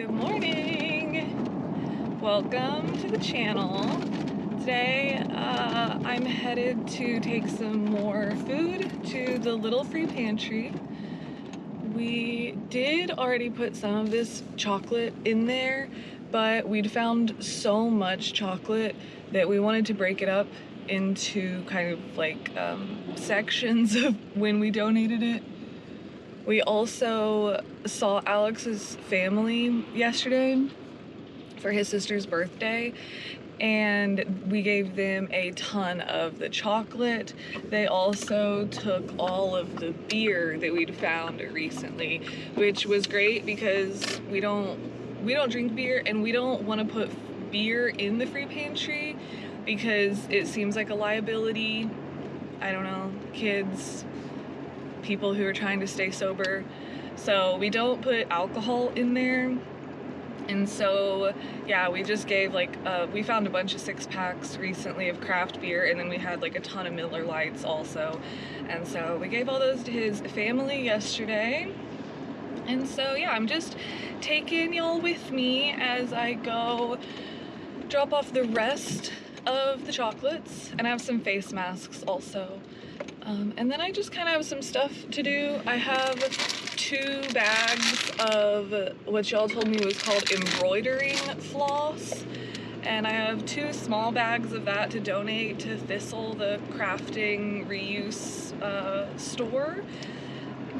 Good morning! Welcome to the channel. Today I'm headed to take some more food to the little free pantry. We did already put some of this chocolate in there, but we'd found so much chocolate that we wanted to break it up into kind of like sections of when we donated it. We also saw Alex's family yesterday for his sister's birthday, and we gave them a ton of the chocolate. They also took all of the beer that we'd found recently, which was great because we don't drink beer, and we don't want to put beer in the free pantry because it seems like a liability. I don't know, kids, people who are trying to stay sober. So we don't put alcohol in there. And so, yeah, we just gave like, we found a bunch of 6-packs recently of craft beer, and then we had like a ton of Miller Lights also. And so we gave all those to his family yesterday. And so, yeah, I'm just taking y'all with me as I go drop off the rest of the chocolates, and I have some face masks also. And then I just kind of have some stuff to do. I have 2 bags of what y'all told me was called embroidering floss, and I have 2 small bags of that to donate to Thistle, the crafting reuse store.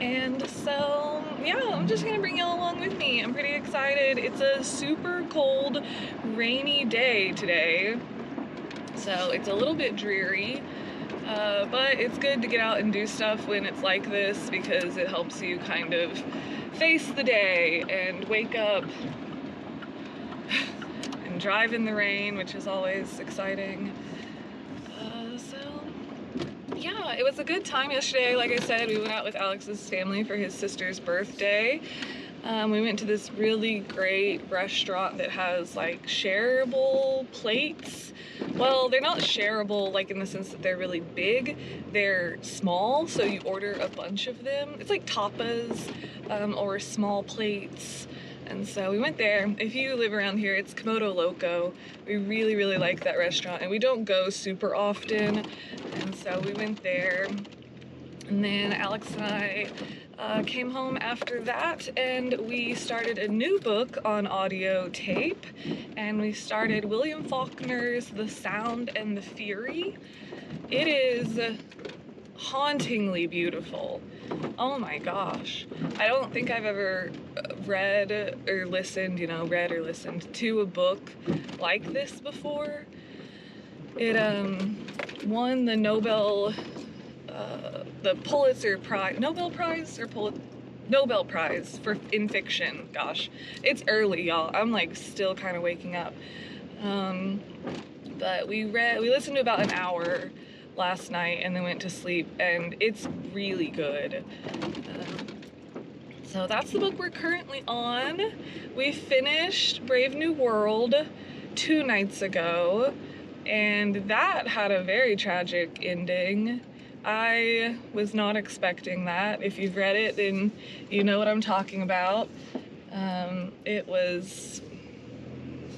And so, yeah, I'm just gonna bring y'all along with me. I'm pretty excited. It's a super cold, rainy day today, so it's a little bit dreary. But it's good to get out and do stuff when it's like this because it helps you kind of face the day and wake up and drive in the rain, which is always exciting. So yeah, it was a good time yesterday. Like I said, we went out with Alex's family for his sister's birthday. We went to this really great restaurant that has like shareable plates. Well, they're not shareable like in the sense that they're really big. They're small, so you order a bunch of them. It's like tapas or small plates. And so we went there. If you live around here, it's Komodo Loco. We really, really like that restaurant, and we don't go super often. And so we went there. And then Alex and I came home after that, and we started a new book on audio tape, and we started William Faulkner's The Sound and the Fury. It is hauntingly beautiful. Oh my gosh. I don't think I've ever read or listened to a book like this before. It won the the Pulitzer Prize, Nobel Prize in fiction. Gosh, it's early, y'all. I'm like still kind of waking up. But we listened to about an hour last night and then went to sleep, and it's really good. So that's the book we're currently on. We finished Brave New World 2 nights ago, and that had a very tragic ending. I was not expecting that. If you've read it, then you know what I'm talking about. That was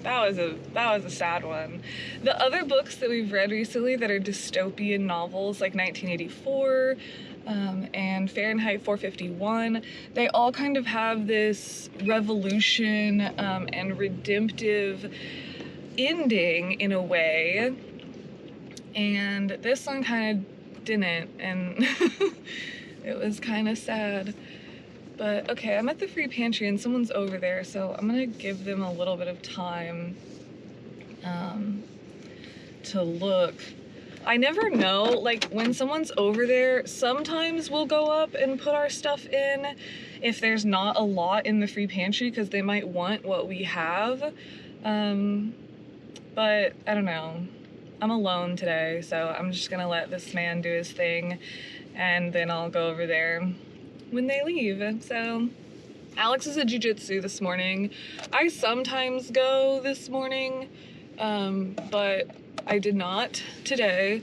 a sad one. The other books that we've read recently that are dystopian novels, like 1984 and Fahrenheit 451, they all kind of have this revolution and redemptive ending in a way, and this one kind of didn't, and it was kind of sad. But okay, I'm at the free pantry and someone's over there, so I'm gonna give them a little bit of time to look. I never know, like when someone's over there, sometimes we'll go up and put our stuff in if there's not a lot in the free pantry because they might want what we have. But I don't know. I'm alone today, so I'm just gonna let this man do his thing, and then I'll go over there when they leave. So Alex is at jiu-jitsu this morning. I sometimes go this morning, but I did not today.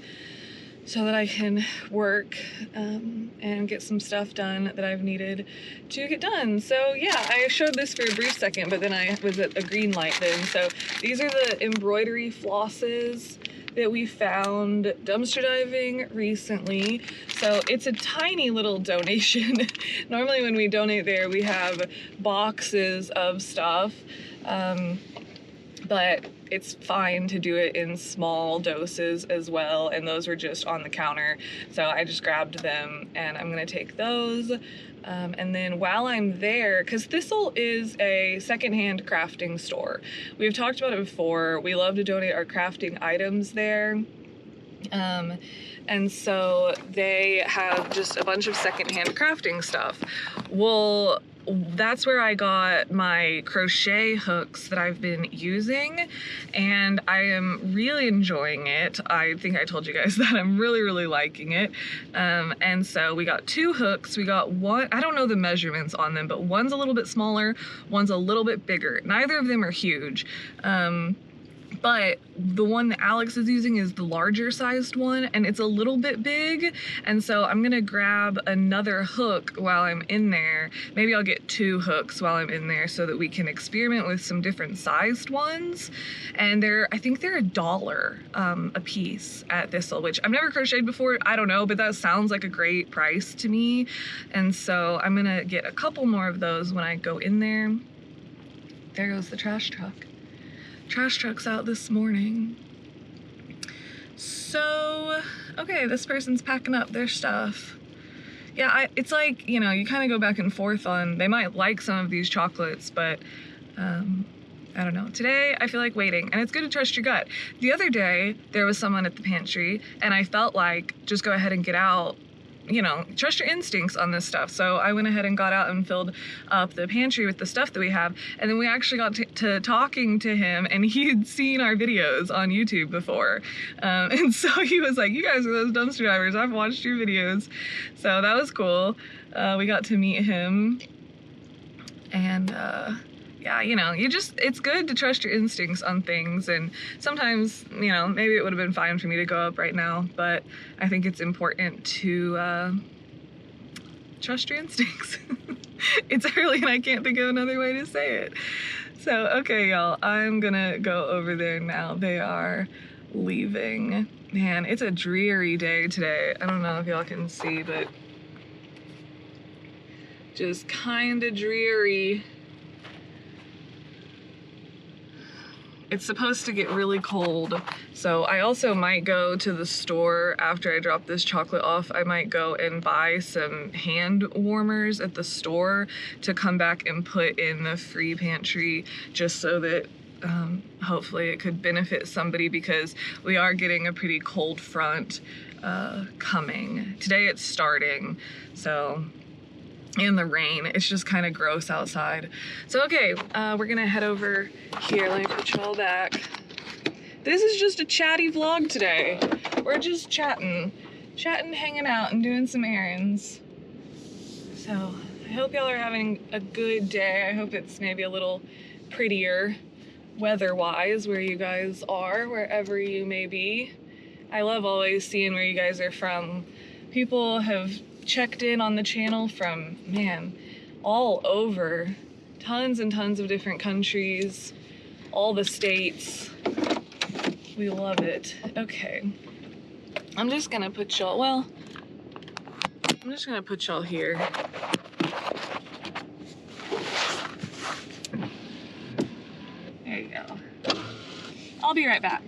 so that I can work and get some stuff done that I've needed to get done. So yeah, I showed this for a brief second, but then I was at a green light then. So these are the embroidery flosses that we found dumpster diving recently. So it's a tiny little donation. Normally when we donate there, we have boxes of stuff. But it's fine to do it in small doses as well, and those were just on the counter, so I just grabbed them and I'm gonna take those. And then while I'm there, because Thistle is a secondhand crafting store, we've talked about it before, we love to donate our crafting items there. And so they have just a bunch of secondhand crafting stuff. Well, that's where I got my crochet hooks that I've been using, and I am really enjoying it. I think I told you guys that I'm really liking it. And so we got 2 hooks. We got one, I don't know the measurements on them, but one's a little bit smaller, one's a little bit bigger. Neither of them are huge. But the one that Alex is using is the larger sized one, and it's a little bit big, and so I'm gonna grab another hook while I'm in there. Maybe I'll get 2 hooks while I'm in there so that we can experiment with some different sized ones. And I think they're $1 a piece at Thistle, which I've never crocheted before, I don't know, but that sounds like a great price to me. And so I'm gonna get a couple more of those when I go in there. There goes the trash truck. Trash truck's out this morning. So, okay, this person's packing up their stuff. Yeah, it's like, you know, you kind of go back and forth on, they might like some of these chocolates, but I don't know. Today, I feel like waiting, and it's good to trust your gut. The other day, there was someone at the pantry, and I felt like, just go ahead and get out, you know, trust your instincts on this stuff. So I went ahead and got out and filled up the pantry with the stuff that we have. And then we actually got to talking to him, and he'd seen our videos on YouTube before. And so he was like, you guys are those dumpster divers. I've watched your videos. So that was cool. We got to meet him, and yeah, you know, it's good to trust your instincts on things, and sometimes, you know, maybe it would have been fine for me to go up right now, but I think it's important to trust your instincts. It's early and I can't think of another way to say it. So, okay, y'all, I'm gonna go over there now. They are leaving. Man, it's a dreary day today. I don't know if y'all can see, but just kinda dreary. It's supposed to get really cold, so I also might go to the store after I drop this chocolate off. I might go and buy some hand warmers at the store to come back and put in the free pantry, just so that hopefully it could benefit somebody, because we are getting a pretty cold front coming. Today it's starting, so, and the rain, it's just kind of gross outside. So okay, we're gonna head over here. Let me put y'all back. This is just a chatty vlog today. We're just chatting, hanging out, and doing some errands. So I hope y'all are having a good day. I hope it's maybe a little prettier weather-wise where you guys are, wherever you may be. I love always seeing where you guys are from. People have checked in on the channel from, man, all over. Tons and tons of different countries, all the states. We love it. Okay. I'm just gonna put y'all, well, I'm just gonna put y'all here. There you go. I'll be right back.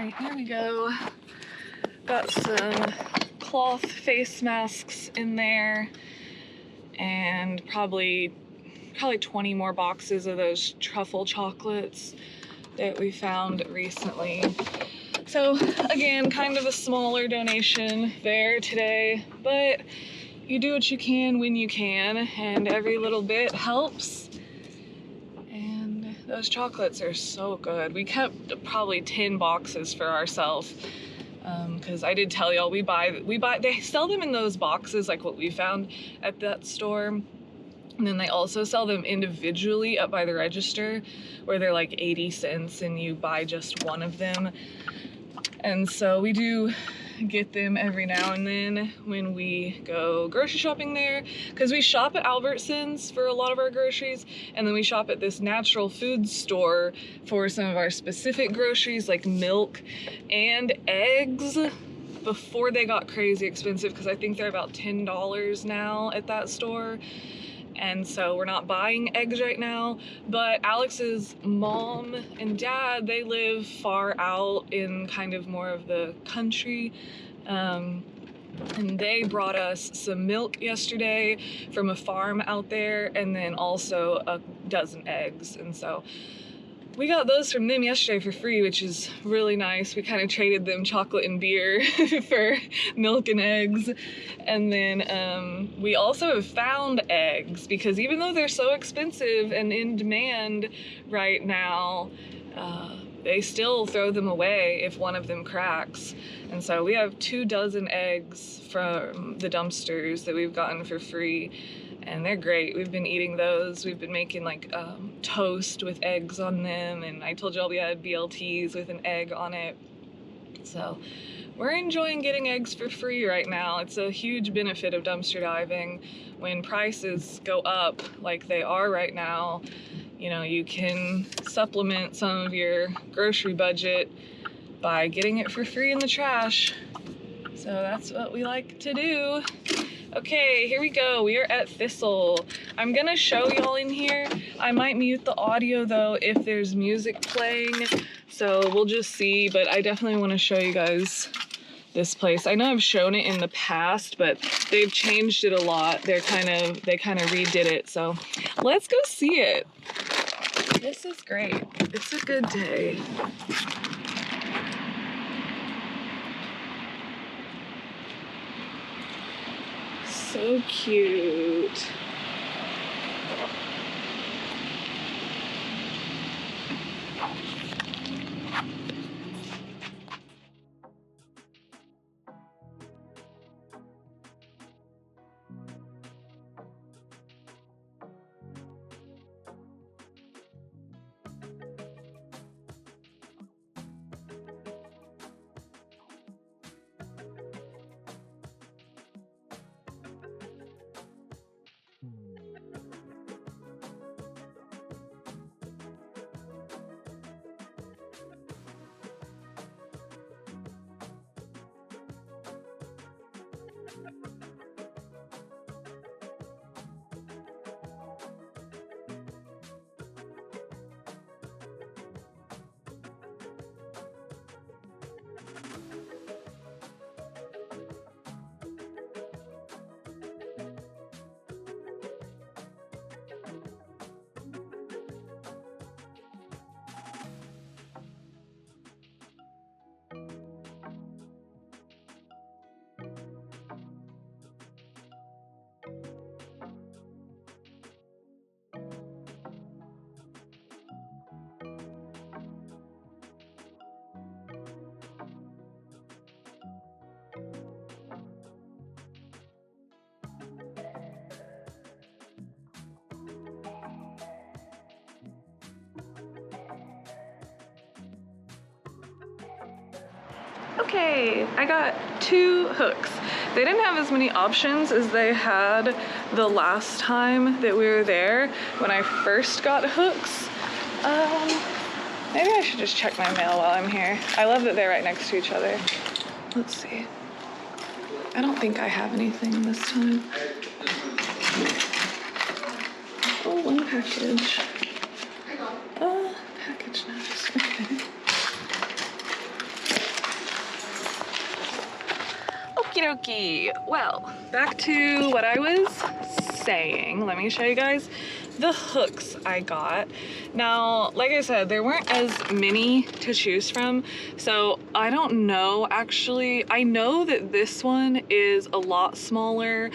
Alright, here we go. Got some cloth face masks in there and probably 20 more boxes of those truffle chocolates that we found recently. So again, kind of a smaller donation there today, but you do what you can when you can, and every little bit helps. And those chocolates are so good. We kept probably 10 boxes for ourselves, because I did tell y'all we buy, they sell them in those boxes like what we found at that store. And then they also sell them individually up by the register where they're like 80 cents and you buy just one of them. And so we do get them every now and then when we go grocery shopping there, because we shop at Albertsons for a lot of our groceries, and then we shop at this natural food store for some of our specific groceries like milk and eggs before they got crazy expensive, because I think they're about $10 now at that store. And so we're not buying eggs right now, but Alex's mom and dad, they live far out in kind of more of the country, and they brought us some milk yesterday from a farm out there, and then also a dozen eggs. And so we got those from them yesterday for free, which is really nice. We kind of traded them chocolate and beer for milk and eggs. And then we also have found eggs, because even though they're so expensive and in demand right now, they still throw them away if one of them cracks. And so we have 2 dozen eggs from the dumpsters that we've gotten for free. And they're great. We've been eating those. We've been making like toast with eggs on them, and I told y'all we had BLTs with an egg on it. So we're enjoying getting eggs for free right now. It's a huge benefit of dumpster diving. When prices go up like they are right now, you know, you can supplement some of your grocery budget by getting it for free in the trash. So that's what we like to do. Okay, here we go. We are at Thistle. I'm gonna show y'all in here. I might mute the audio though if there's music playing, so we'll just see, but I definitely want to show you guys this place. I know I've shown it in the past, but they've changed it a lot. They kind of redid it, so let's go see it. This is great. It's a good day. So cute. Okay, I got 2 hooks. They didn't have as many options as they had the last time that we were there when I first got hooks. Maybe I should just check my mail while I'm here. I love that they're right next to each other. Let's see. I don't think I have anything this time. Oh, 1 package. Package notice. Okay. Okie dokie. Well, back to what I was saying. Let me show you guys the hooks I got. Now, like I said, there weren't as many to choose from, so I don't know actually. I know that this one is a lot smaller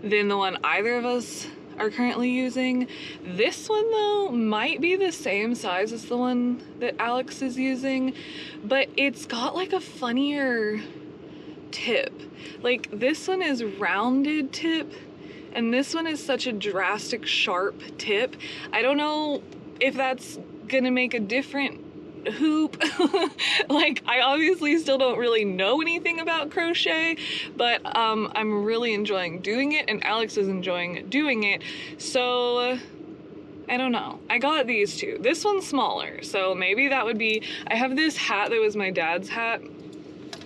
than the one either of us are currently using. This one though might be the same size as the one that Alex is using, but it's got like a funnier tip. Like this one is rounded tip and this one is such a drastic sharp tip. I don't know if that's gonna make a different hoop. Like I obviously still don't really know anything about crochet, but I'm really enjoying doing it and Alex is enjoying doing it, so I don't know. I got these two. This one's smaller, so maybe that would be, I have this hat that was my dad's hat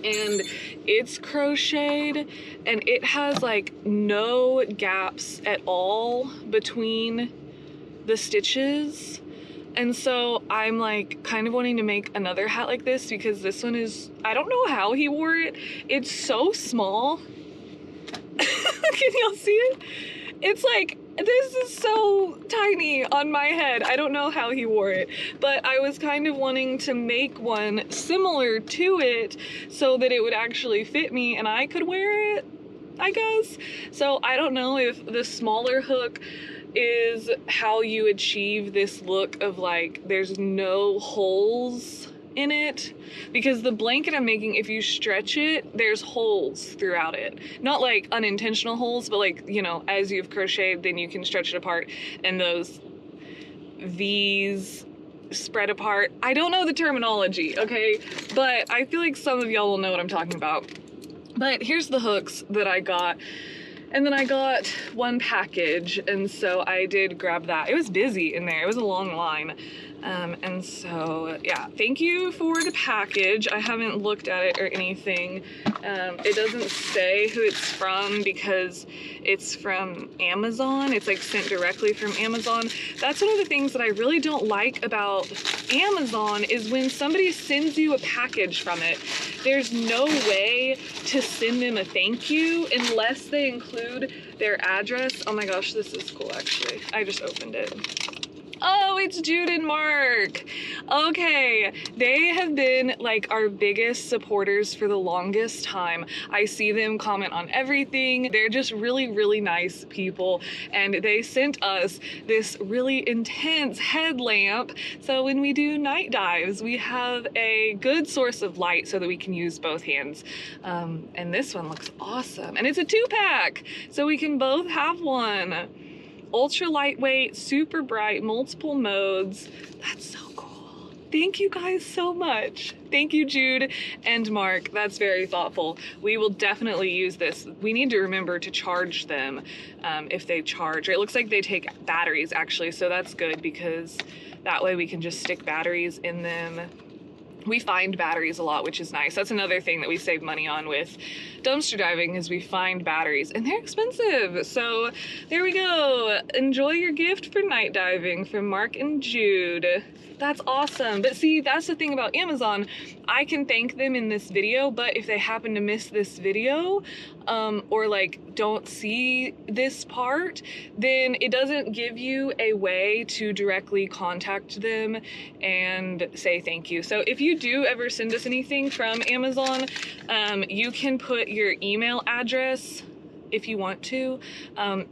and it's crocheted and it has like no gaps at all between the stitches. And so I'm like kind of wanting to make another hat like this because this one is, I don't know how he wore it. It's so small. Can y'all see it? It's like, this is so tiny on my head. I don't know how he wore it, but I was kind of wanting to make one similar to it so that it would actually fit me and I could wear it, I guess. So I don't know if the smaller hook is how you achieve this look of like there's no holes in it, because the blanket I'm making, if you stretch it, there's holes throughout it. Not like unintentional holes, but like, you know, as you've crocheted, then you can stretch it apart and those V's spread apart. I don't know the terminology, okay? But I feel like some of y'all will know what I'm talking about. But here's the hooks that I got. And then I got one package, and so I did grab that. It was busy in there. It was a long line. And so, yeah, thank you for the package. I haven't looked at it or anything. It doesn't say who it's from because it's from Amazon. It's like sent directly from Amazon. That's one of the things that I really don't like about Amazon is when somebody sends you a package from it, there's no way to send them a thank you unless they include their address. Oh my gosh, this is cool actually. I just opened it. Oh, it's Jude and Mark. Okay, they have been like our biggest supporters for the longest time. I see them comment on everything. They're just really, really nice people. And they sent us this really intense headlamp. So when we do night dives, we have a good source of light so that we can use both hands. And this one looks awesome. And it's a 2-pack, so we can both have one. Ultra lightweight, super bright, multiple modes. That's so cool. Thank you guys so much. Thank you, Jude and Mark. That's very thoughtful. We will definitely use this. We need to remember to charge them if they charge. It looks like they take batteries actually, so that's good because that way we can just stick batteries in them. We find batteries a lot, which is nice. That's another thing that we save money on with dumpster diving is we find batteries and they're expensive. So there we go. Enjoy your gift for night diving from Mark and Jude. That's awesome. But see, that's the thing about Amazon. I can thank them in this video, but if they happen to miss this video or like don't see this part, then it doesn't give you a way to directly contact them and say thank you. So if you do ever send us anything from Amazon, you can put your email address if you want to,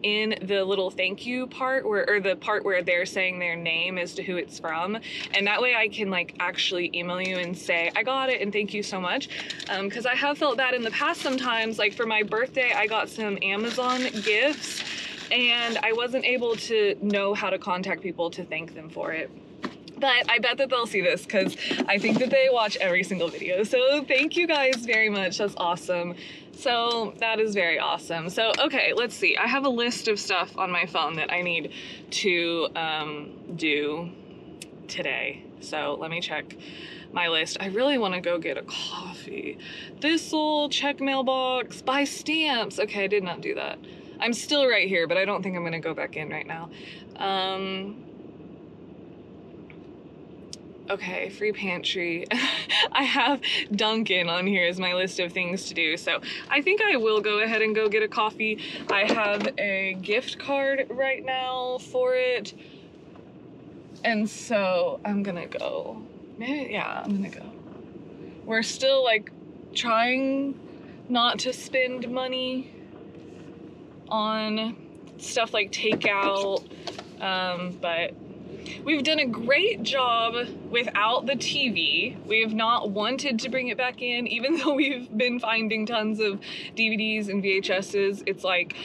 in the little thank you part or the part where they're saying their name as to who it's from. And that way I can like actually email you and say, I got it and thank you so much. Cause I have felt that in the past sometimes, like for my birthday, I got some Amazon gifts and I wasn't able to know how to contact people to thank them for it. But I bet that they'll see this because I think that they watch every single video. So thank you guys very much. That's awesome. So that is very awesome. So, okay, let's see. I have a list of stuff on my phone that I need to do today. So let me check my list. I really want to go get a coffee. This'll, check mailbox, buy stamps. Okay, I did not do that. I'm still right here, but I don't think I'm going to go back in right now. Okay, free pantry. I have Dunkin' on here as my list of things to do, so I think I will go ahead and go get a coffee. I have a gift card right now for it, and so I'm gonna go. Maybe, yeah, I'm gonna go. We're still like trying not to spend money on stuff like takeout, but we've done a great job without the TV. We have not wanted to bring it back in, even though we've been finding tons of DVDs and VHSs. It's like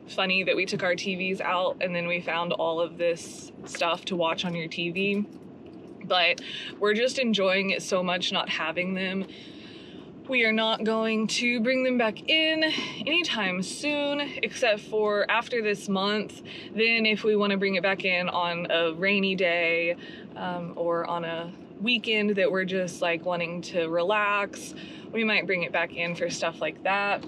funny that we took our TVs out and then we found all of this stuff to watch on your TV. But we're just enjoying it so much not having them. We are not going to bring them back in anytime soon, except for after this month. Then if we want to bring it back in on a rainy day or on a weekend that we're just like wanting to relax, we might bring it back in for stuff like that.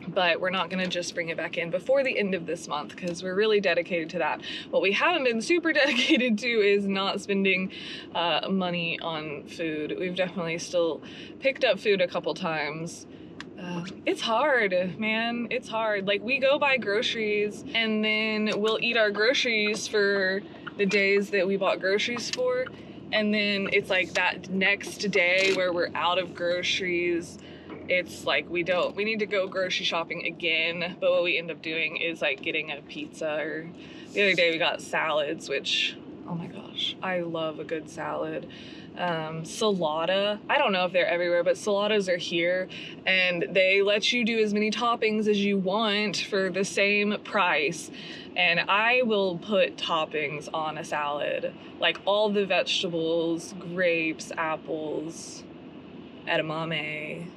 But we're not gonna just bring it back in before the end of this month because we're really dedicated to that. What we haven't been super dedicated to is not spending money on food. We've definitely still picked up food a couple times. It's hard, man, it's hard. Like, we go buy groceries and then we'll eat our groceries for the days that we bought groceries for. And then it's like that next day where we're out of groceries, it's like we need to go grocery shopping again, but what we end up doing is like getting a pizza, or the other day we got salads, which, oh my gosh, I love a good salad. Salata, I don't know if they're everywhere, but saladas are here and they let you do as many toppings as you want for the same price. And I will put toppings on a salad, like all the vegetables, grapes, apples, edamame.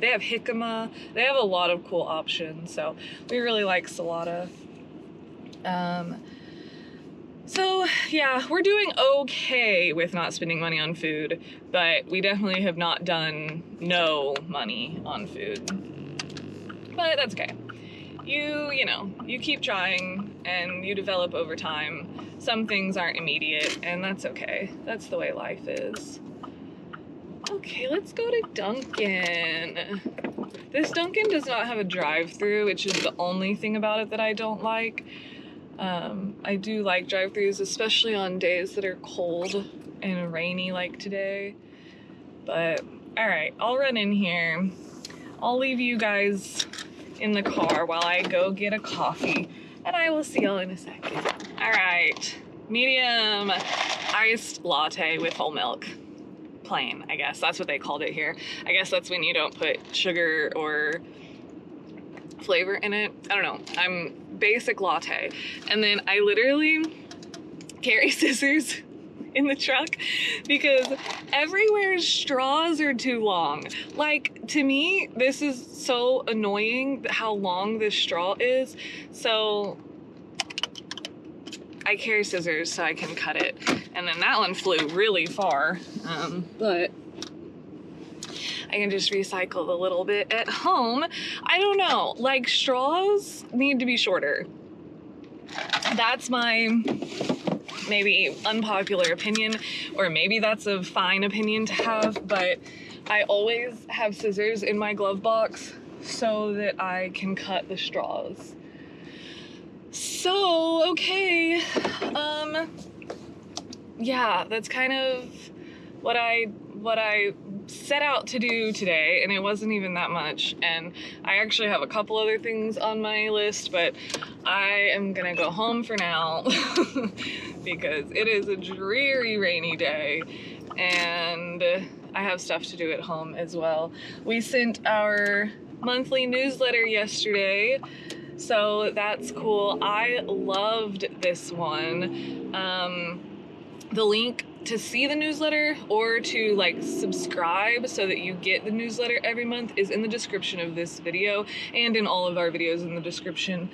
They have jicama. They have a lot of cool options, so we really like salata. So yeah, we're doing okay with not spending money on food, but we definitely have not done no money on food. But that's okay. You know, you keep trying and you develop over time. Some things aren't immediate, and that's okay. That's the way life is. Okay, let's go to Dunkin'. This Dunkin' does not have a drive-thru, which is the only thing about it that I don't like. I do like drive-thrus, especially on days that are cold and rainy like today. But, alright, I'll run in here. I'll leave you guys in the car while I go get a coffee, and I will see y'all in a second. Alright, medium iced latte with whole milk. Plain, I guess. That's what they called it here. I guess that's when you don't put sugar or flavor in it. I don't know. I'm basic latte. And then I literally carry scissors in the truck because everywhere straws are too long. Like, to me, this is so annoying how long this straw is. So I carry scissors so I can cut it. And then that one flew really far, but I can just recycle a little bit at home. I don't know, like, straws need to be shorter. That's my maybe unpopular opinion, or maybe that's a fine opinion to have, but I always have scissors in my glove box so that I can cut the straws. So, okay, yeah, that's kind of what I set out to do today, and it wasn't even that much, and I actually have a couple other things on my list, but I am gonna go home for now because it is a dreary rainy day, and I have stuff to do at home as well. We sent our monthly newsletter yesterday, so that's cool. I loved this one. The link to see the newsletter or to like subscribe so that you get the newsletter every month is in the description of this video and in all of our videos in the description.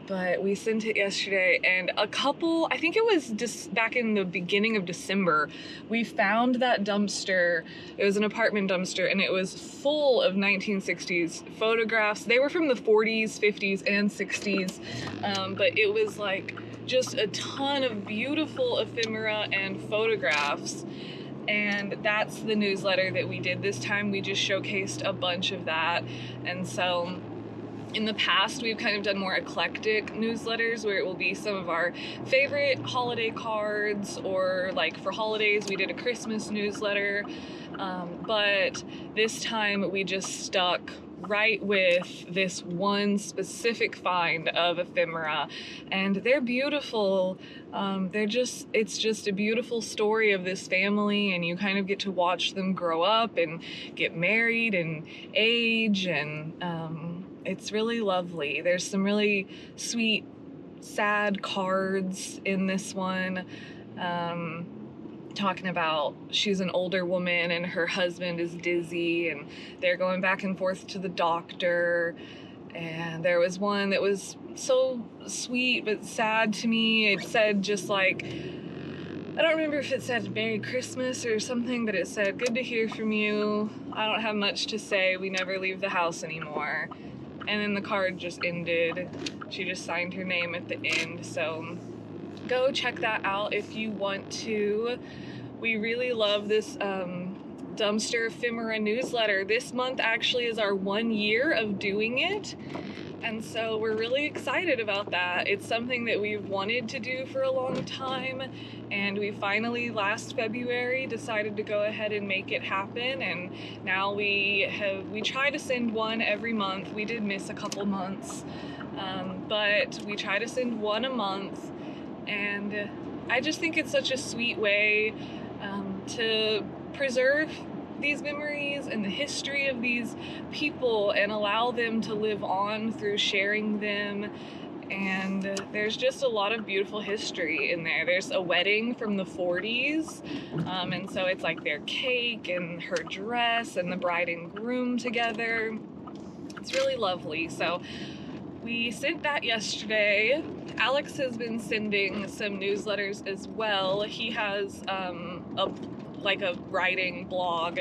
But we sent it yesterday, and a couple, I think it was just back in the beginning of December, we found that dumpster. It was an apartment dumpster, and it was full of 1960s photographs. They were from the 40s, 50s, and 60s, but it was like just a ton of beautiful ephemera and photographs. And that's the newsletter that we did this time. We just showcased a bunch of that. And so in the past, we've kind of done more eclectic newsletters where it will be some of our favorite holiday cards, or like for holidays, we did a Christmas newsletter. But this time we just stuck right with this one specific find of ephemera, and they're beautiful. It's just a beautiful story of this family, and you kind of get to watch them grow up and get married and age, and it's really lovely. There's some really sweet, sad cards in this one. Talking about she's an older woman and her husband is dizzy and they're going back and forth to the doctor. And there was one that was so sweet but sad to me. It said just like, I don't remember if it said Merry Christmas or something, but it said, good to hear from you. I don't have much to say. We never leave the house anymore. And then the card just ended. She just signed her name at the end. So go check that out if you want to. We really love this dumpster ephemera newsletter. This month actually is our 1 year of doing it, and so we're really excited about that. It's something that we've wanted to do for a long time, and we finally last February decided to go ahead and make it happen. And now we try to send one every month. We did miss a couple months, but we try to send one a month. And I just think it's such a sweet way to preserve these memories and the history of these people and allow them to live on through sharing them. And there's just a lot of beautiful history in there. There's a wedding from the 40s, and so it's like their cake and her dress and the bride and groom together. It's really lovely. So we sent that yesterday. Alex has been sending some newsletters as well. He has a writing blog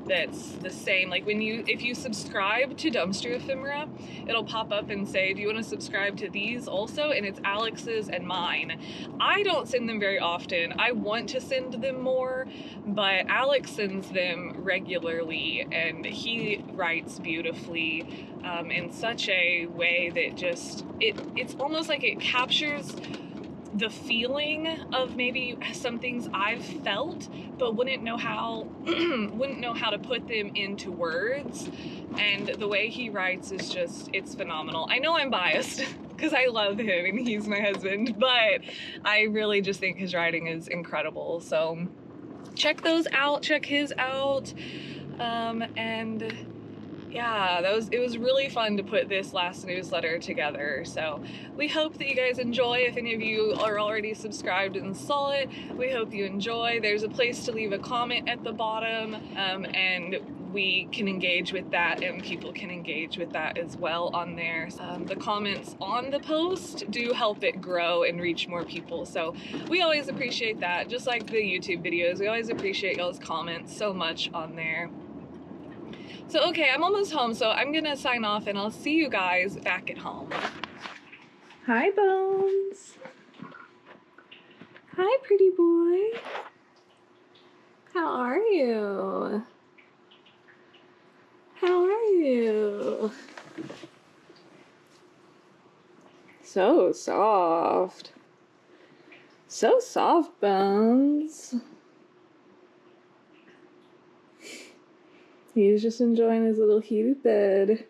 that's the same. Like if you subscribe to Dumpster Ephemera, it'll pop up and say, do you want to subscribe to these also? And it's Alex's and mine. I don't send them very often. I want to send them more, but Alex sends them regularly, and he writes beautifully in such a way that just, it's almost like it captures the feeling of maybe some things I've felt, but wouldn't know how to put them into words. And the way he writes is just, it's phenomenal. I know I'm biased because I love him and he's my husband, but I really just think his writing is incredible. So check those out, check his out. And yeah, it was really fun to put this last newsletter together. So we hope that you guys enjoy. If any of you are already subscribed and saw it, we hope you enjoy. There's a place to leave a comment at the bottom, and we can engage with that, and people can engage with that as well on there. The comments on the post do help it grow and reach more people, so we always appreciate that. Just like the YouTube videos, we always appreciate y'all's comments so much on there. So okay, I'm almost home, so I'm gonna sign off and I'll see you guys back at home. Hi, Bones. Hi, pretty boy. How are you? How are you? So soft. So soft, Bones. He's just enjoying his little heated bed.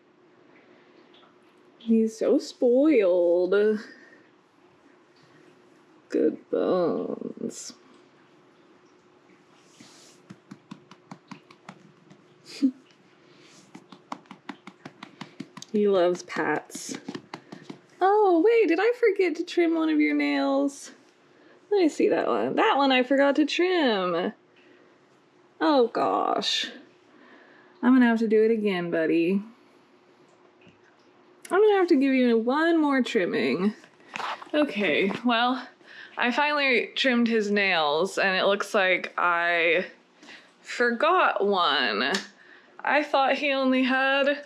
He's so spoiled. Good Bones. He loves pats. Oh, wait, did I forget to trim one of your nails? Let me see that one. That one I forgot to trim. Oh, gosh. I'm gonna have to do it again, buddy. I'm gonna have to give you one more trimming. Okay, well, I finally trimmed his nails, and it looks like I forgot one. I thought he only had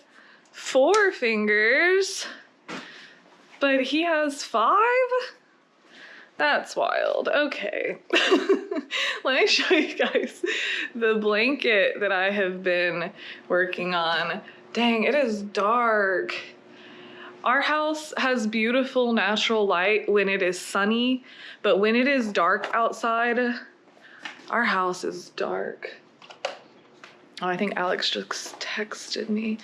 4 fingers, but he has 5? That's wild. Okay. Let me show you guys the blanket that I have been working on. Dang, it is dark. Our house has beautiful natural light when it is sunny, but when it is dark outside, our house is dark. Oh, I think Alex just texted me.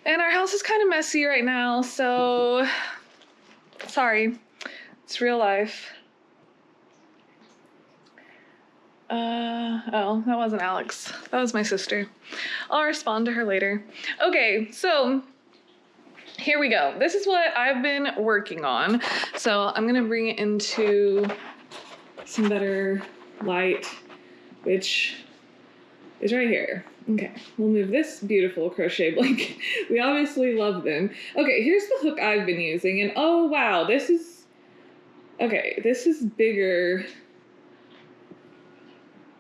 And our house is kind of messy right now, so sorry. It's real life. Oh, that wasn't Alex. That was my sister. I'll respond to her later. Okay, so here we go. This is what I've been working on. So I'm gonna bring it into some better light, which is right here. Okay, we'll move this beautiful crochet blanket. We obviously love them. Okay, here's the hook I've been using, and oh wow, this is bigger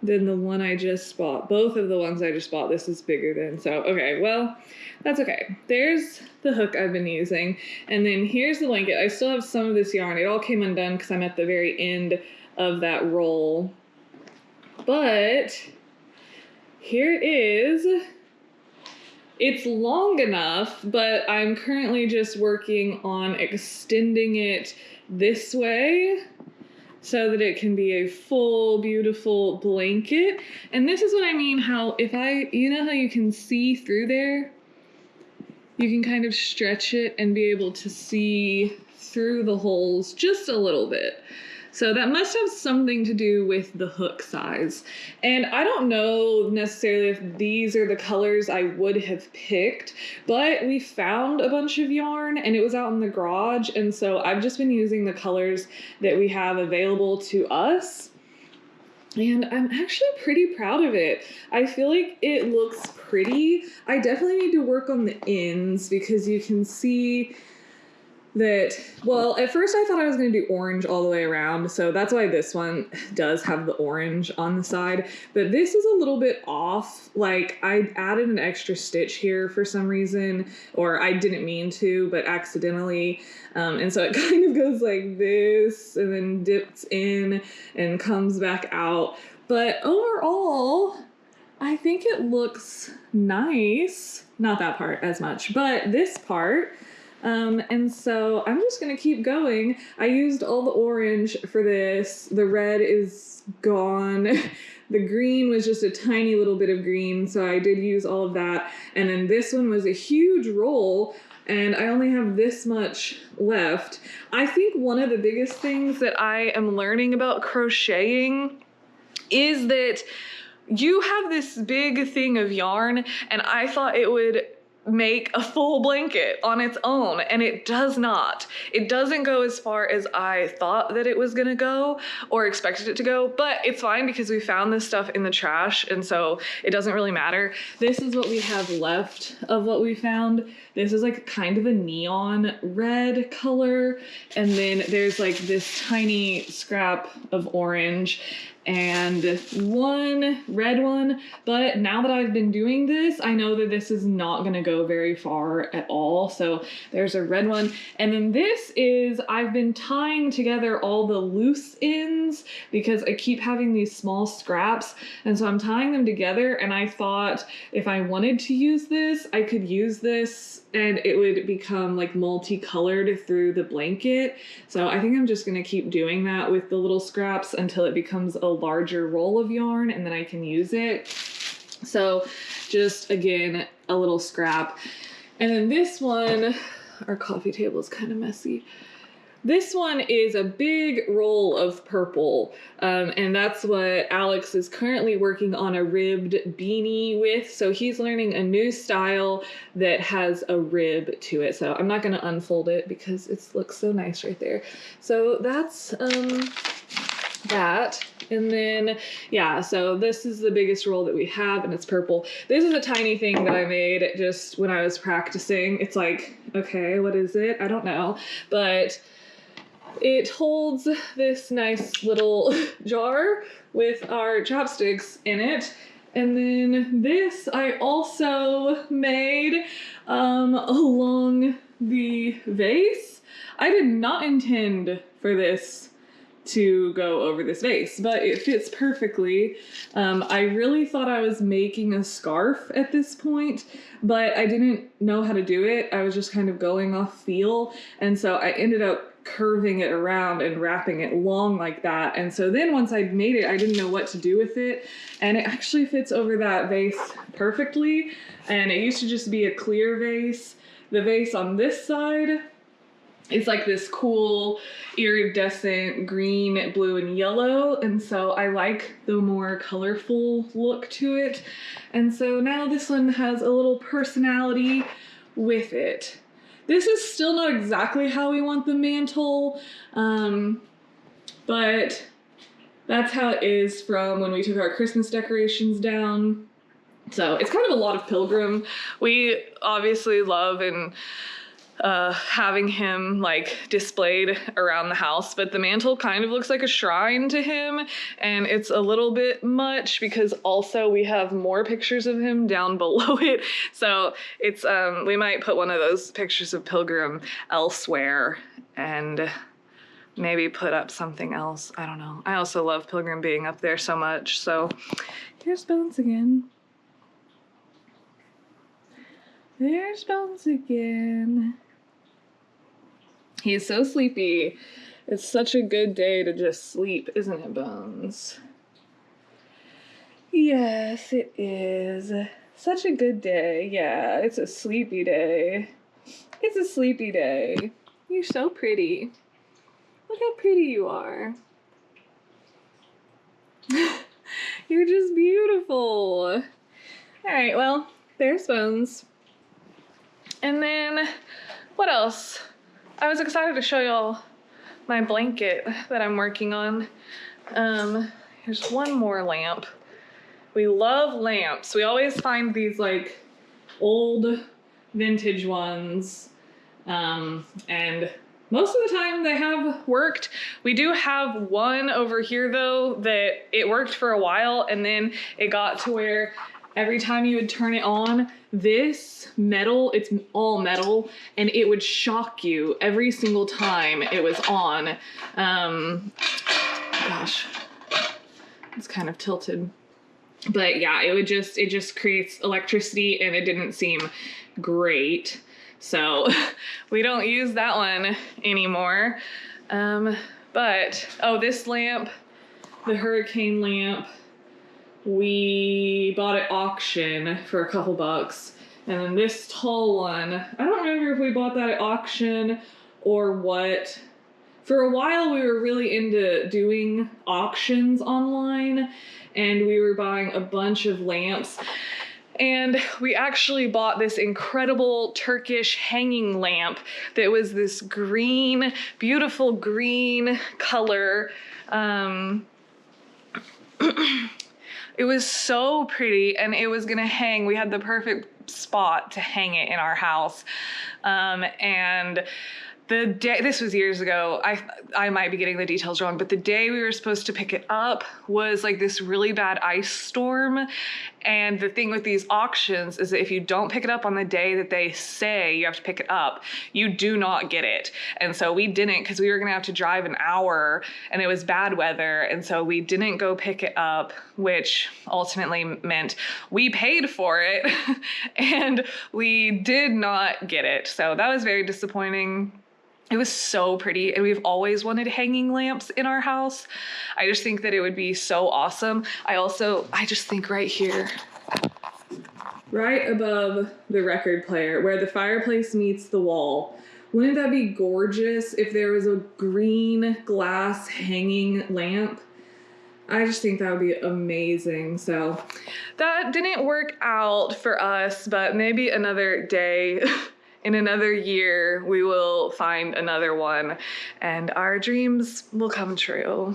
than the one I just bought. Both of the ones I just bought, this is bigger than, so okay, well, that's okay. There's the hook I've been using, and then here's the blanket. I still have some of this yarn. It all came undone because I'm at the very end of that roll, but here it is. It's long enough, but I'm currently just working on extending it this way so that it can be a full, beautiful blanket. And this is what I mean, how you know how you can see through there? You can kind of stretch it and be able to see through the holes just a little bit. So that must have something to do with the hook size. And I don't know necessarily if these are the colors I would have picked, but we found a bunch of yarn and it was out in the garage. And so I've just been using the colors that we have available to us. And I'm actually pretty proud of it. I feel like it looks pretty. I definitely need to work on the ends because you can see that, well, at first I thought I was going to do orange all the way around, so that's why this one does have the orange on the side, but this is a little bit off. Like, I added an extra stitch here for some reason, or I didn't mean to, but accidentally, and so it kind of goes like this, and then dips in and comes back out, but overall, I think it looks nice. Not that part as much, but this part. And so I'm just gonna keep going. I used all the orange for this. The red is gone. The green was just a tiny little bit of green, so I did use all of that. And then this one was a huge roll, and I only have this much left. I think one of the biggest things that I am learning about crocheting is that you have this big thing of yarn, and I thought it would make a full blanket on its own, and it does not. It doesn't go as far as I thought that it was gonna go or expected it to go, but it's fine because we found this stuff in the trash, and so it doesn't really matter. This is what we have left of what we found. This is like kind of a neon red color, and then there's like this tiny scrap of orange and one red one, but now that I've been doing this, I know that this is not gonna go very far at all. So there's a red one, and then this is, I've been tying together all the loose ends because I keep having these small scraps, and so I'm tying them together, and I thought if I wanted to use this, I could use this and it would become like multicolored through the blanket. So I think I'm just gonna keep doing that with the little scraps until it becomes a larger roll of yarn, and then I can use it. So just, again, a little scrap. And then this one, our coffee table is kind of messy. This one is a big roll of purple, and that's what Alex is currently working on a ribbed beanie with. So he's learning a new style that has a rib to it. So I'm not going to unfold it because it looks so nice right there. So that's that. And then, yeah, so this is the biggest roll that we have, and it's purple. This is a tiny thing that I made just when I was practicing. It's like, okay, what is it? I don't know. But it holds this nice little jar with our chopsticks in it. And then this I also made along the vase. I did not intend for this to go over this vase, but it fits perfectly. I really thought I was making a scarf at this point, but I didn't know how to do it. I was just kind of going off feel, and so I ended up curving it around and wrapping it long like that. And so then once I'd made it, I didn't know what to do with it, and it actually fits over that vase perfectly. And it used to just be a clear vase. The vase on this side, it's like this cool iridescent green, blue, and yellow, and so I like the more colorful look to it. And so now this one has a little personality with it. This is still not exactly how we want the mantle, but that's how it is from when we took our Christmas decorations down. So it's kind of a lot of pilgrim. We obviously love and having him like displayed around the house, but the mantle kind of looks like a shrine to him, and it's a little bit much because also we have more pictures of him down below it. So it's we might put one of those pictures of pilgrim elsewhere and maybe put up something else. I don't know. I also love pilgrim being up there so much. So here's Bones again. There's Bones again. He's so sleepy. It's such a good day to just sleep, isn't it, Bones? Yes, it is. Such a good day. Yeah, it's a sleepy day. It's a sleepy day. You're so pretty. Look how pretty you are. You're just beautiful. All right, well, there's Bones. And then, what else? I was excited to show y'all my blanket that I'm working on. Here's one more lamp. We love lamps. We always find these like old vintage ones. And most of the time they have worked. We do have one over here though that it worked for a while, and then it got to where every time you would turn it on, this metal, it's all metal, and it would shock you every single time it was on. Gosh, it's kind of tilted. But yeah, it just creates electricity, and it didn't seem great. So we don't use that one anymore. But, oh, this lamp, the hurricane lamp, we bought at auction for a couple bucks. And then this tall one, I don't remember if we bought that at auction or what. For a while we were really into doing auctions online, and we were buying a bunch of lamps. And we actually bought this incredible Turkish hanging lamp that was this green, beautiful green color. It was so pretty, and it was gonna hang. We had the perfect spot to hang it in our house. And the day, this was years ago, I might be getting the details wrong, but the day we were supposed to pick it up was like this really bad ice storm. And the thing with these auctions is that if you don't pick it up on the day that they say you have to pick it up, you do not get it. And so we didn't, because we were gonna have to drive an hour, and it was bad weather, and so we didn't go pick it up, which ultimately meant we paid for it and we did not get it. So that was very disappointing. It was so pretty, and we've always wanted hanging lamps in our house. I just think that it would be so awesome. I just think right here, right above the record player, where the fireplace meets the wall, wouldn't that be gorgeous if there was a green glass hanging lamp? I just think that would be amazing. So that didn't work out for us, but maybe another day. In another year, we will find another one, and our dreams will come true.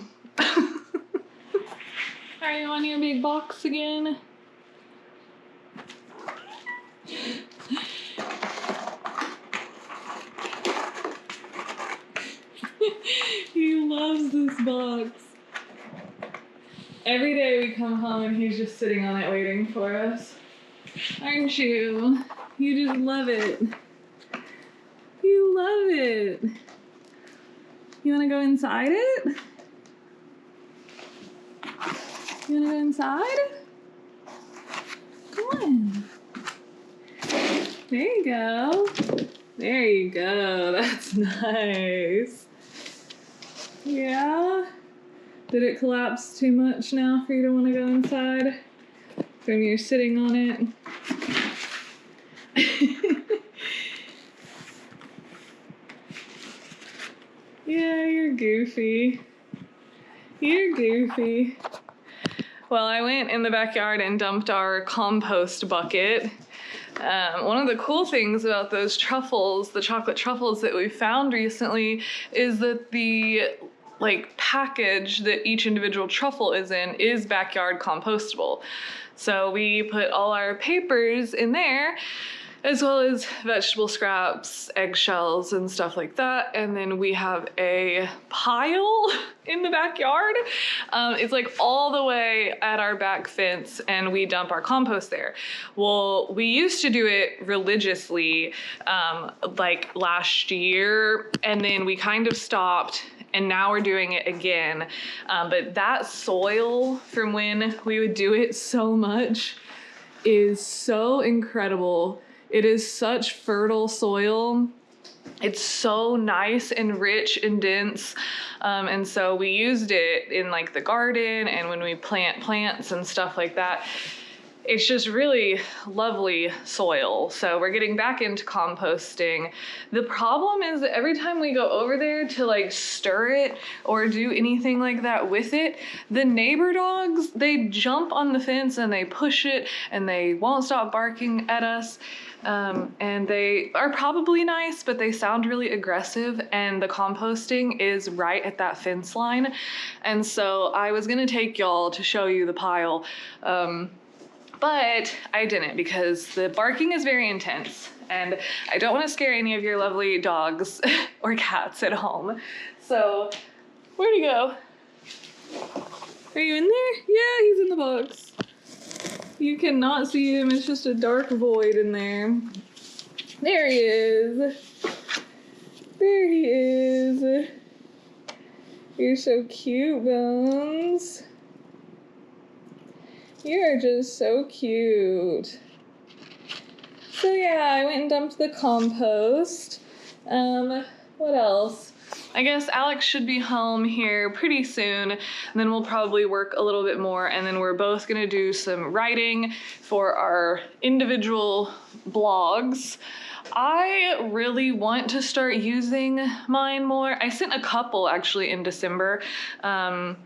Are you on your big box again? He loves this box. Every day we come home and he's just sitting on it waiting for us. Aren't you? You just love it. You love it. You want to go inside it? You wanna go inside? Come on. There you go. There you go. That's nice. Yeah? Did it collapse too much now for you to want to go inside? From you sitting on it? Yeah, you're goofy. You're goofy. Well, I went in the backyard and dumped our compost bucket. One of the cool things about those truffles, the chocolate truffles that we found recently, is that the package that each individual truffle is in is backyard compostable. So we put all our papers in there, as well as vegetable scraps, eggshells, and stuff like that. And then we have a pile in the backyard. It's like all the way at our back fence, and we dump our compost there. Well, we used to do it religiously like last year, and then we kind of stopped, and now we're doing it again. But that soil from when we would do it so much is so incredible. It is such fertile soil. It's so nice and rich and dense. And so we used it in like the garden and when we plant plants and stuff like that. It's just really lovely soil. So we're getting back into composting. The problem is that every time we go over there to like stir it or do anything like that with it, the neighbor dogs, they jump on the fence and they push it and they won't stop barking at us. And they are probably nice, but they sound really aggressive, and the composting is right at that fence line. And so I was gonna take y'all to show you the pile, but I didn't because the barking is very intense and I don't want to scare any of your lovely dogs or cats at home. So where'd he go? Are you in there? Yeah, he's in the box. You cannot see him, it's just a dark void in there. There he is. There he is. You're so cute, Bones. You're just so cute. So yeah, I went and dumped the compost. What else? I guess Alex should be home here pretty soon, and then we'll probably work a little bit more, and then we're both gonna do some writing for our individual blogs. I really want to start using mine more. I sent a couple actually in December, but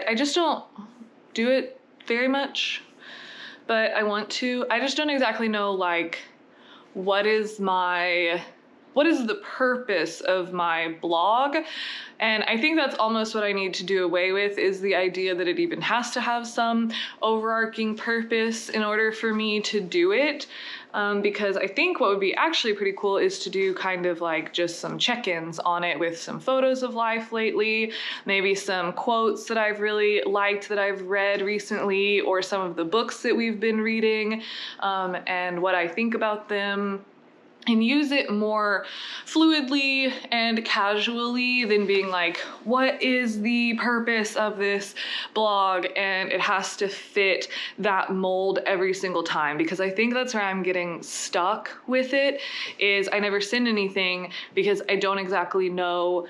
I just don't do it very much, but I want to. I just don't exactly know like what is the purpose of my blog? And I think that's almost what I need to do away with, is the idea that it even has to have some overarching purpose in order for me to do it. Because I think what would be actually pretty cool is to do kind of like just some check-ins on it with some photos of life lately, maybe some quotes that I've really liked that I've read recently, or some of the books that we've been reading, and what I think about them. And use it more fluidly and casually than being like, what is the purpose of this blog? And it has to fit that mold every single time, because I think that's where I'm getting stuck with it, is I never send anything because I don't exactly know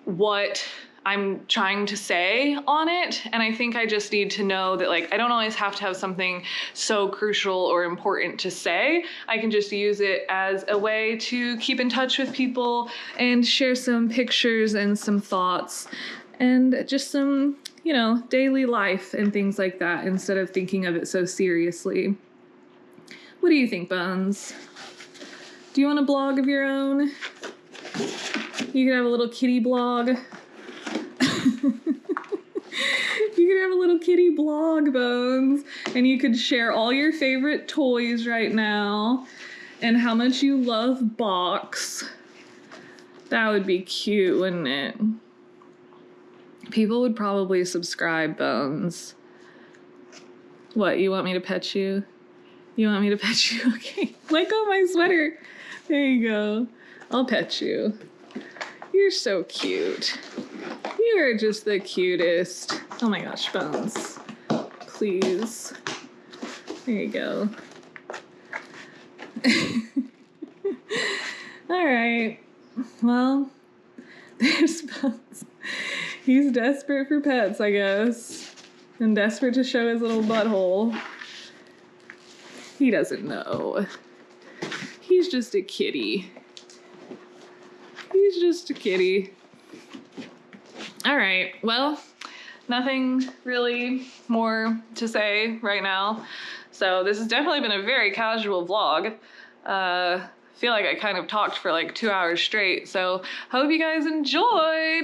what I'm trying to say on it. And I think I just need to know that like I don't always have to have something so crucial or important to say. I can just use it as a way to keep in touch with people and share some pictures and some thoughts and just some, you know, daily life and things like that, instead of thinking of it so seriously. What do you think, Bones? Do you want a blog of your own? You could have a little kitty blog. You could have a little kitty blog, Bones, and you could share all your favorite toys right now and how much you love Box. That would be cute, wouldn't it? People would probably subscribe, Bones. What, you want me to pet you? You want me to pet you? Okay, let go of my sweater. There you go. I'll pet you. You're so cute. You are just the cutest. Oh my gosh, Bones. Please. There you go. Alright. Well, there's Bones. He's desperate for pets, I guess. And desperate to show his little butthole. He doesn't know. He's just a kitty. He's just a kitty. Alright, well, nothing really more to say right now. So this has definitely been a very casual vlog. I feel like I kind of talked for like 2 hours straight, so hope you guys enjoyed.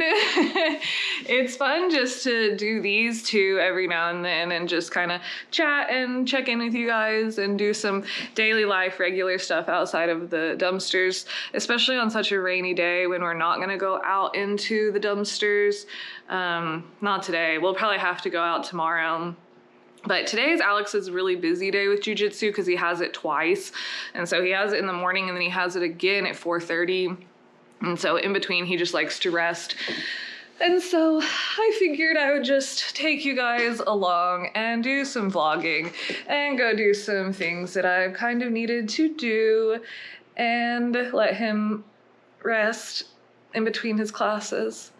It's fun just to do these two every now and then and just kind of chat and check in with you guys and do some daily life regular stuff outside of the dumpsters, especially on such a rainy day when we're not going to go out into the dumpsters. Not today. We'll probably have to go out tomorrow. But today is Alex's really busy day with jujitsu because he has it twice. And so he has it in the morning and then he has it again at 4:30. And so in between he just likes to rest. And so I figured I would just take you guys along and do some vlogging and go do some things that I've kind of needed to do and let him rest in between his classes.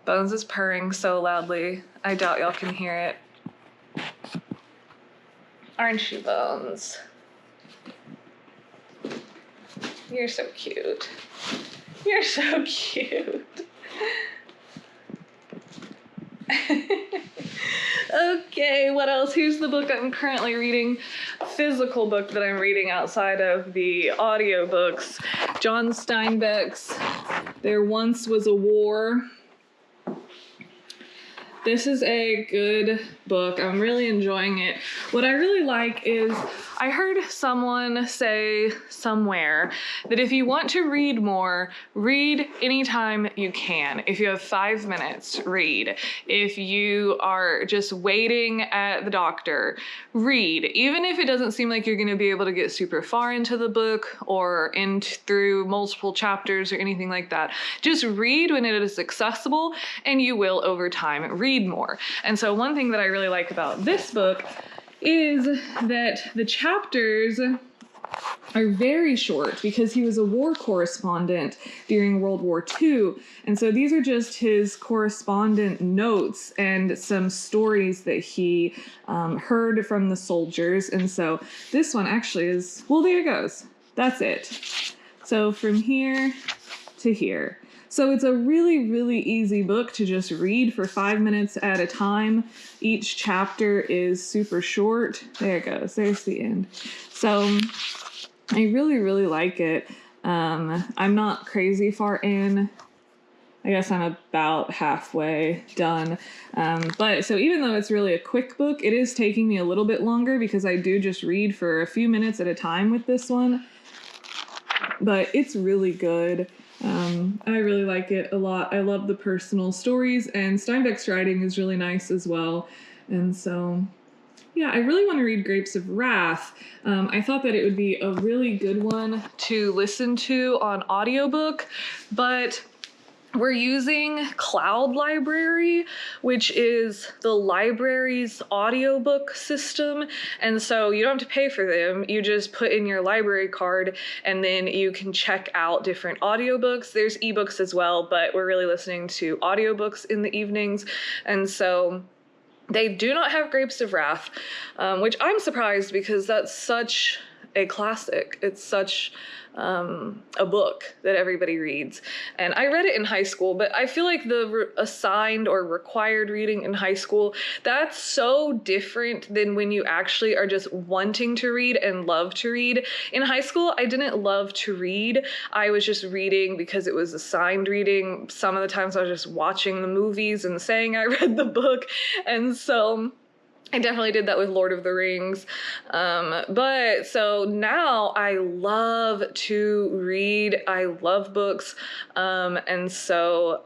Bones is purring so loudly. I doubt y'all can hear it. Aren't you, Bones? You're so cute. You're so cute. Okay, what else? Here's the book I'm currently reading. Physical book that I'm reading outside of the audiobooks. John Steinbeck's There Once Was a War. This is a good book. I'm really enjoying it. What I really like is I heard someone say somewhere that if you want to read more, read anytime you can. If you have 5 minutes, read. If you are just waiting at the doctor, read. Even if it doesn't seem like you're going to be able to get super far into the book or through multiple chapters or anything like that, just read when it is accessible and you will over time read more. And so one thing that I really like about this book is that the chapters are very short because he was a war correspondent during World War II. And so these are just his correspondent notes and some stories that he heard from the soldiers. And so this one actually is, well, there it goes. That's it. So from here to here. So it's a really, really easy book to just read for 5 minutes at a time. Each chapter is super short. There it goes. There's the end. So I really, really like it. I'm not crazy far in. I guess I'm about halfway done. But so even though it's really a quick book, it is taking me a little bit longer because I do just read for a few minutes at a time with this one. But it's really good. I really like it a lot. I love the personal stories, and Steinbeck's writing is really nice as well. And so, yeah, I really want to read Grapes of Wrath. I thought that it would be a really good one to listen to on audiobook, but we're using Cloud Library, which is the library's audiobook system. And so you don't have to pay for them. You just put in your library card and then you can check out different audiobooks. There's ebooks as well, but we're really listening to audiobooks in the evenings. And so they do not have Grapes of Wrath, which I'm surprised because that's such a classic. It's such a book that everybody reads. And I read it in high school, but I feel like the assigned or required reading in high school, that's so different than when you actually are just wanting to read and love to read. In high school, I didn't love to read. I was just reading because it was assigned reading. Some of the times I was just watching the movies and saying I read the book. And so I definitely did that with Lord of the Rings. But so now I love to read. I love books. And so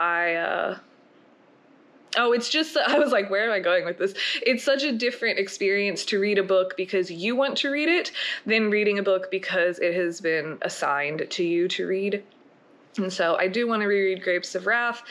it's just, I was like, where am I going with this? It's such a different experience to read a book because you want to read it than reading a book because it has been assigned to you to read. And so I do want to reread Grapes of Wrath.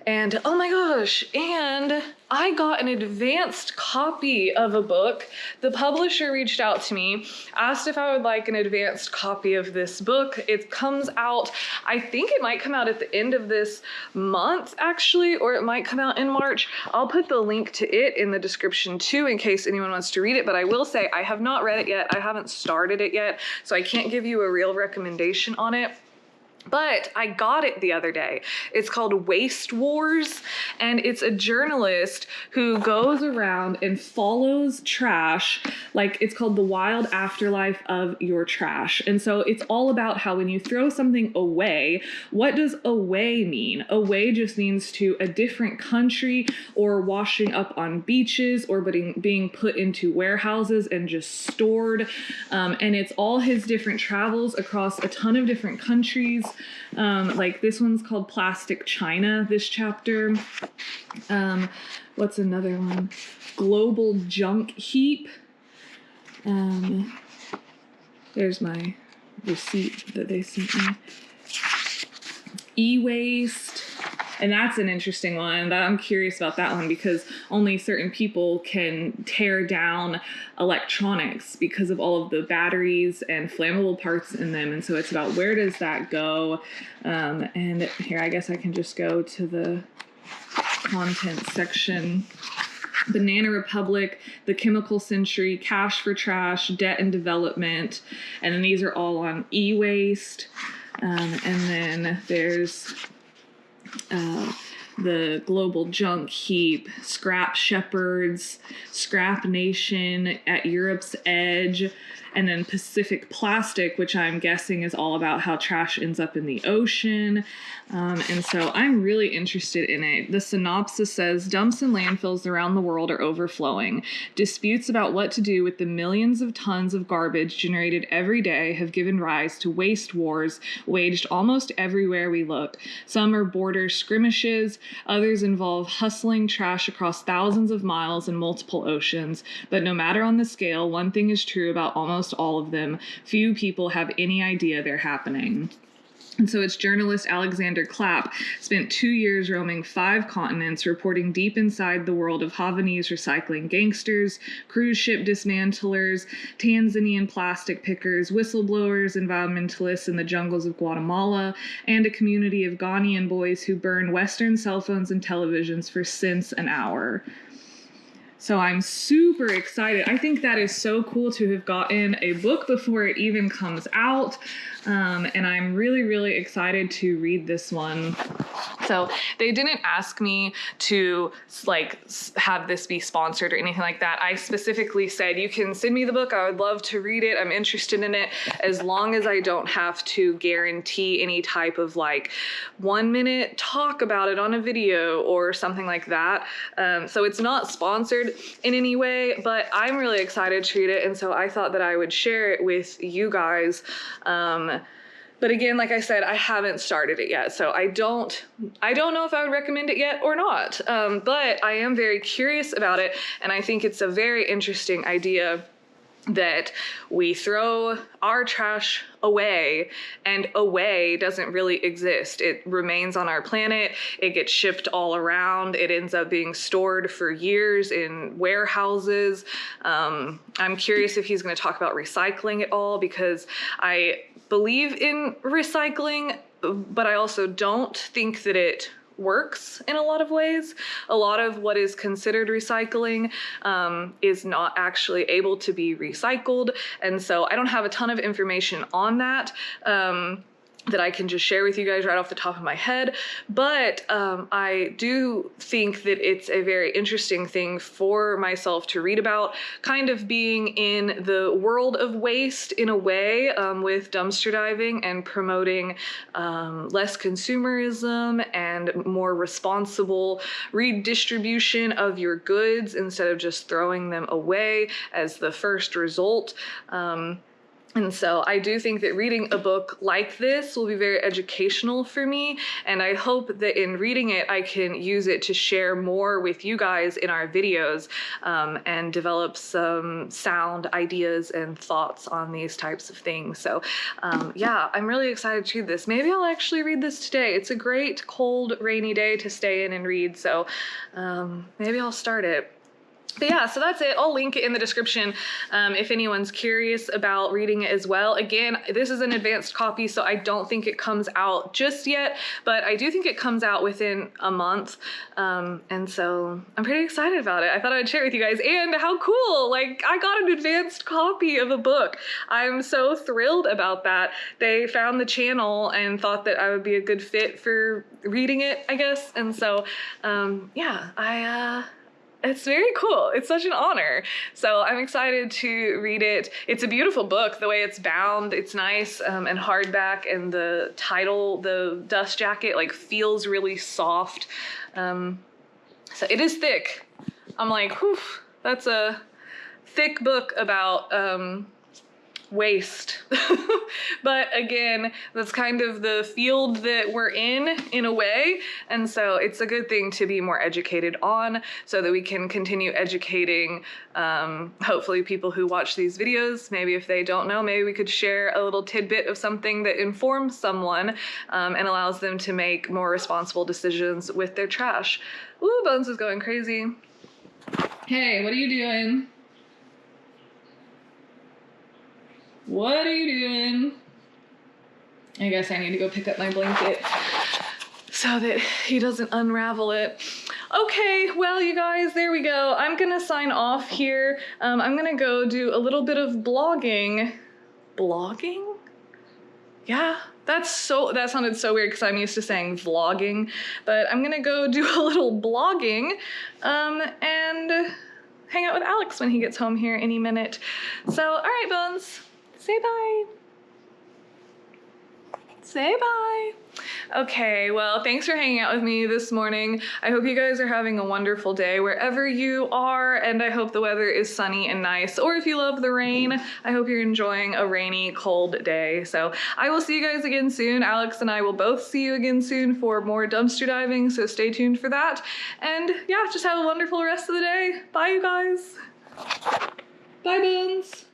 And oh my gosh, and I got an advanced copy of a book. The publisher reached out to me, asked if I would like an advanced copy of this book. It comes out, I think it might come out at the end of this month actually, or it might come out in March. I'll put the link to it in the description too in case anyone wants to read it, but I will say I have not read it yet. I haven't started it yet, so I can't give you a real recommendation on it. But I got it the other day. It's called Waste Wars, and it's a journalist who goes around and follows trash. Like, it's called The Wild Afterlife of Your Trash. And so it's all about how when you throw something away, what does away mean? Away just means to a different country, or washing up on beaches, or being put into warehouses and just stored. And it's all his different travels across a ton of different countries. Like this one's called Plastic China, this chapter. What's another one? Global Junk Heap. There's my receipt that they sent me. E-waste. And that's an interesting one. I'm curious about that one because only certain people can tear down electronics because of all of the batteries and flammable parts in them. And so it's about where does that go? And here, I guess I can just go to the content section. Banana Republic, The Chemical Century, Cash for Trash, Debt and Development. And then these are all on e-waste. And then there's the Global Junk Heap, Scrap Shepherds, Scrap Nation, At Europe's Edge, and then Pacific Plastic, which I'm guessing is all about how trash ends up in the ocean. And so I'm really interested in it. The synopsis says, dumps and landfills around the world are overflowing. Disputes about what to do with the millions of tons of garbage generated every day have given rise to waste wars waged almost everywhere we look. Some are border skirmishes, others involve hustling trash across thousands of miles and multiple oceans. But no matter on the scale, one thing is true about almost all of them. Few people have any idea they're happening. And so it's journalist Alexander Clapp spent 2 years roaming 5 continents, reporting deep inside the world of Havanese recycling gangsters, cruise ship dismantlers, Tanzanian plastic pickers, whistleblowers, environmentalists in the jungles of Guatemala, and a community of Ghanaian boys who burn Western cell phones and televisions for cents an hour. So I'm super excited. I think that is so cool to have gotten a book before it even comes out. And I'm really, really excited to read this one. So they didn't ask me to have this be sponsored or anything like that. I specifically said, you can send me the book. I would love to read it. I'm interested in it as long as I don't have to guarantee any type of 1 minute talk about it on a video or something like that. So it's not sponsored in any way, but I'm really excited to read it. And so I thought that I would share it with you guys. But again, like I said, I haven't started it yet, so I don't know if I would recommend it yet or not. But I am very curious about it, and I think it's a very interesting idea that we throw our trash away, and away doesn't really exist. It remains on our planet. It gets shipped all around. It ends up being stored for years in warehouses. I'm curious if he's going to talk about recycling at all, because I believe in recycling, but I also don't think that it works in a lot of ways. A lot of what is considered recycling is not actually able to be recycled. And so I don't have a ton of information on that. That I can just share with you guys right off the top of my head. But I do think that it's a very interesting thing for myself to read about, kind of being in the world of waste in a way, with dumpster diving and promoting less consumerism and more responsible redistribution of your goods instead of just throwing them away as the first result. And so I do think that reading a book like this will be very educational for me, and I hope that in reading it I can use it to share more with you guys in our videos, and develop some sound ideas and thoughts on these types of things. So yeah, I'm really excited to read this. Maybe I'll actually read this today. It's a great cold rainy day to stay in and read, so maybe I'll start it. But yeah, so that's it. I'll link it in the description if anyone's curious about reading it as well. Again, this is an advanced copy, so I don't think it comes out just yet, but I do think it comes out within a month. And so I'm pretty excited about it. I thought I'd share it with you guys. And how cool, like I got an advanced copy of a book. I'm so thrilled about that. They found the channel and thought that I would be a good fit for reading it, I guess. And so yeah, it's very cool. It's such an honor. So I'm excited to read it. It's a beautiful book. The way it's bound, it's nice and hardback, and the title, the dust jacket, like feels really soft. So it is thick. I'm like, whew, that's a thick book about waste. But again, that's kind of the field that we're in a way, and so it's a good thing to be more educated on so that we can continue educating hopefully people who watch these videos. Maybe if they don't know, maybe we could share a little tidbit of something that informs someone and allows them to make more responsible decisions with their trash. Ooh, Bones is going crazy. Hey, what are you doing? What are you doing? I guess I need to go pick up my blanket so that he doesn't unravel it. Okay, well, you guys, there we go. I'm gonna sign off here. I'm gonna go do a little bit of blogging. Blogging? Yeah, that sounded so weird because I'm used to saying vlogging, but I'm gonna go do a little blogging and hang out with Alex when he gets home here any minute. So, all right, Bones. Say bye. Say bye. Okay, well, thanks for hanging out with me this morning. I hope you guys are having a wonderful day wherever you are, and I hope the weather is sunny and nice. Or if you love the rain, I hope you're enjoying a rainy, cold day. So I will see you guys again soon. Alex and I will both see you again soon for more dumpster diving, so stay tuned for that. And yeah, just have a wonderful rest of the day. Bye, you guys. Bye, Bones.